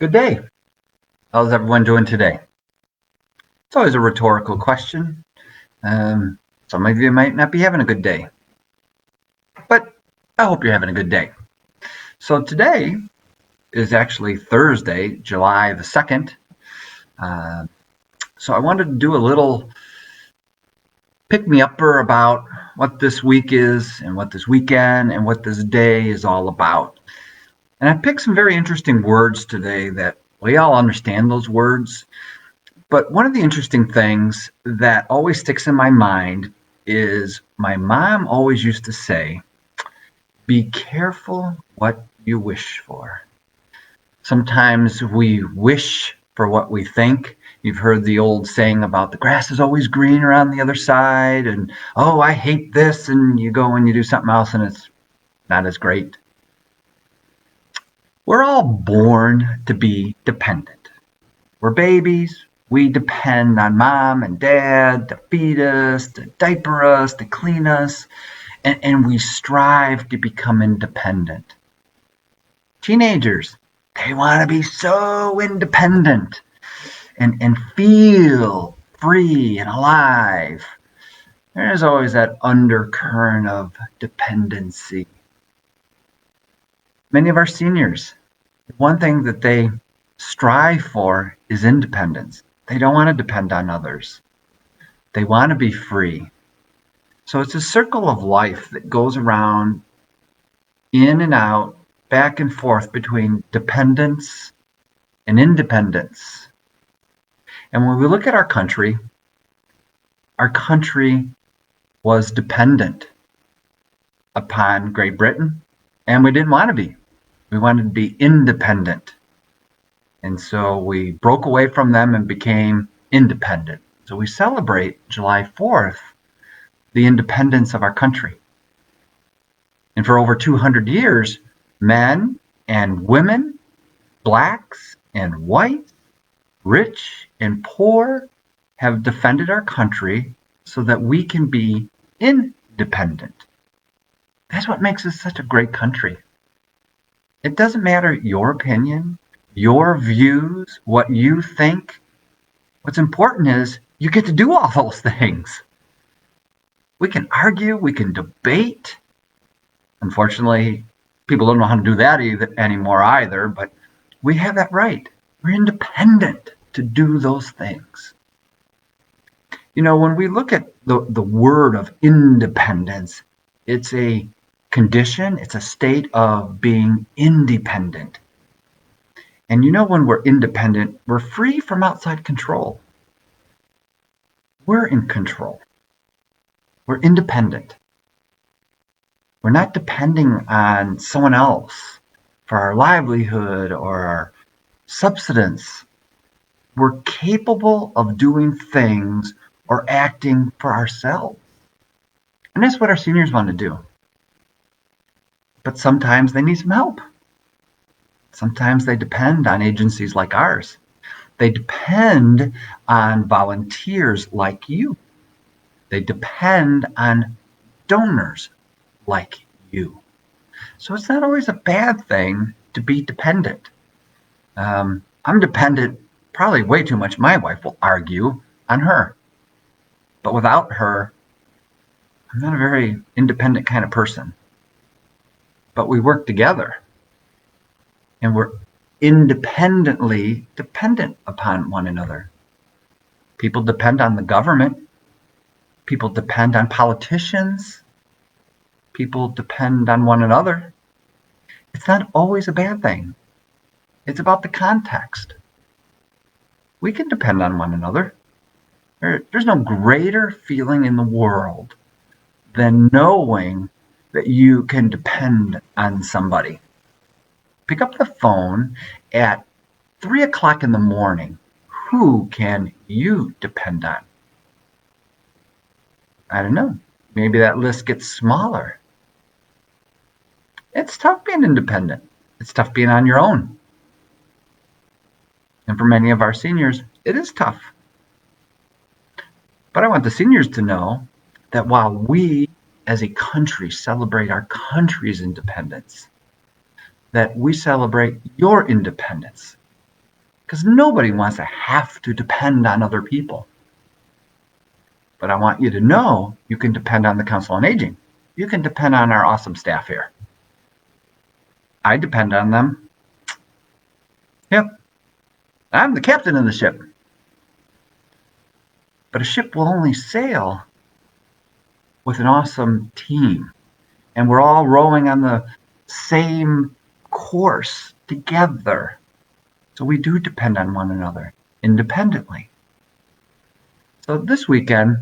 Good day. How's everyone doing today? It's always a rhetorical question. Some of you might not be having a good day, but I hope you're having a good day. So today is actually Thursday, July the 2nd. So I wanted to do a little pick-me-upper about what this week is and what this weekend and what this day is all about. And I picked some very interesting words today that we all understand those words. But one of the interesting things that always sticks in my mind is my mom always used to say, be careful what you wish for. Sometimes we wish for what we think. You've heard the old saying about the grass is always greener on the other side, and oh, I hate this, and you go and you do something else and it's not as great. We're all born to be dependent. We're babies. We depend on mom and dad to feed us, to diaper us, to clean us, and we strive to become independent. Teenagers, they want to be so independent and feel free and alive. There's always that undercurrent of dependency. Many of our seniors, one thing that they strive for is independence. They don't want to depend on others. They want to be free. So it's a circle of life that goes around, in and out, back and forth between dependence and independence. And when we look at our country was dependent upon Great Britain, and we didn't want to be. We wanted to be independent. And so we broke away from them and became independent. So we celebrate July 4th, the independence of our country. And for over 200 years, men and women, blacks and whites, rich and poor, have defended our country so that we can be independent. That's what makes us such a great country. It doesn't matter your opinion, your views, what you think. What's important is you get to do all those things. We can argue, we can debate. Unfortunately, people don't know how to do that anymore either, but we have that right. We're independent to do those things. You know, when we look at the word of independence, it's a condition, it's a state of being independent. And you know, when we're independent, we're free from outside control. We're in control. We're independent. We're not depending on someone else for our livelihood or our subsistence. We're capable of doing things or acting for ourselves. And that's what our seniors want to do. But sometimes they need some help. Sometimes they depend on agencies like ours. They depend on volunteers like you. They depend on donors like you. So it's not always a bad thing to be dependent. I'm dependent probably way too much. My wife will argue on her. But without her, I'm not a very independent kind of person. But we work together. And we're independently dependent upon one another. People depend on the government. People depend on politicians. People depend on one another. It's not always a bad thing. It's about the context. We can depend on one another. There's no greater feeling in the world than knowing that you can depend on somebody. Pick up the phone at 3 o'clock in the morning. Who can you depend on? I don't know. Maybe that list gets smaller. It's tough being independent. It's tough being on your own. And for many of our seniors, it is tough. But I want the seniors to know that while we as a country celebrate our country's independence, that we celebrate your independence. because nobody wants to have to depend on other people. But I want you to know you can depend on the Council on Aging. You can depend on our awesome staff here. I depend on them. Yep. I'm the captain of the ship. But a ship will only sail with an awesome team. And we're all rowing on the same course together. So we do depend on one another independently. So this weekend,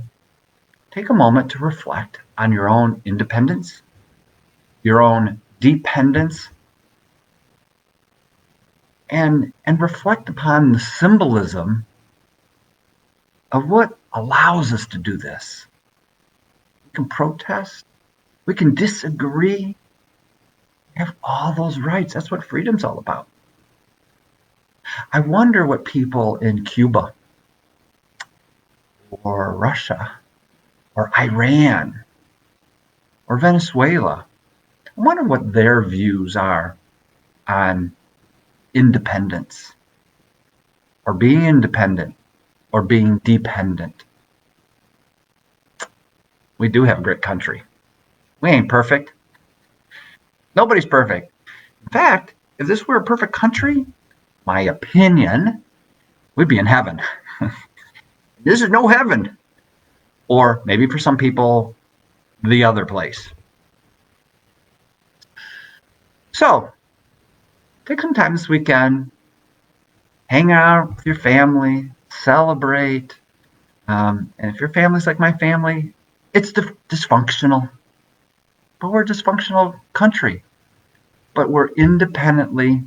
take a moment to reflect on your own independence, your own dependence, and reflect upon the symbolism of what allows us to do this. We can protest, we can disagree, we have all those rights. That's what freedom's all about. I wonder what people in Cuba or Russia or Iran or Venezuela, I wonder what their views are on independence or being independent or being dependent. We do have a great country. We ain't perfect. Nobody's perfect. In fact, if this were a perfect country, my opinion, we'd be in heaven. This is no heaven. Or maybe for some people, the other place. So, take some time this weekend, hang out with your family, celebrate. And if your family's like my family, it's dysfunctional. But we're a dysfunctional country. But we're independently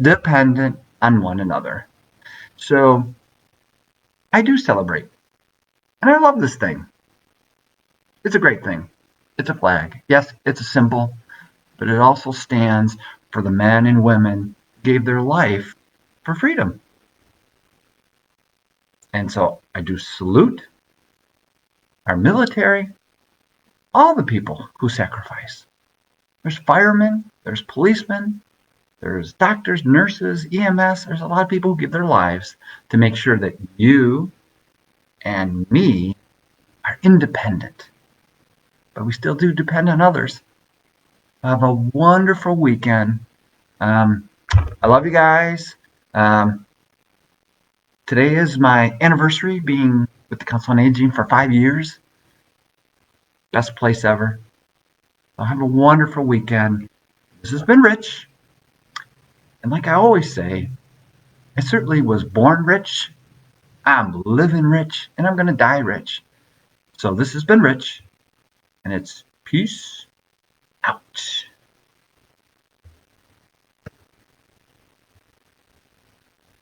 dependent on one another. So I do celebrate. And I love this thing. It's a great thing. It's a flag. Yes, it's a symbol, but it also stands for the men and women who gave their life for freedom. And so I do salute our military, all the people who sacrifice. There's firemen, there's policemen, there's doctors, nurses, EMS. There's a lot of people who give their lives to make sure that you and me are independent. But we still do depend on others. Have a wonderful weekend. I love you guys. Today is my anniversary being with the Council on Aging for 5 years. Best place ever. So have a wonderful weekend. This has been Rich. And like I always say, I certainly was born rich, I'm living rich, and I'm going to die rich. So this has been Rich, and it's peace out.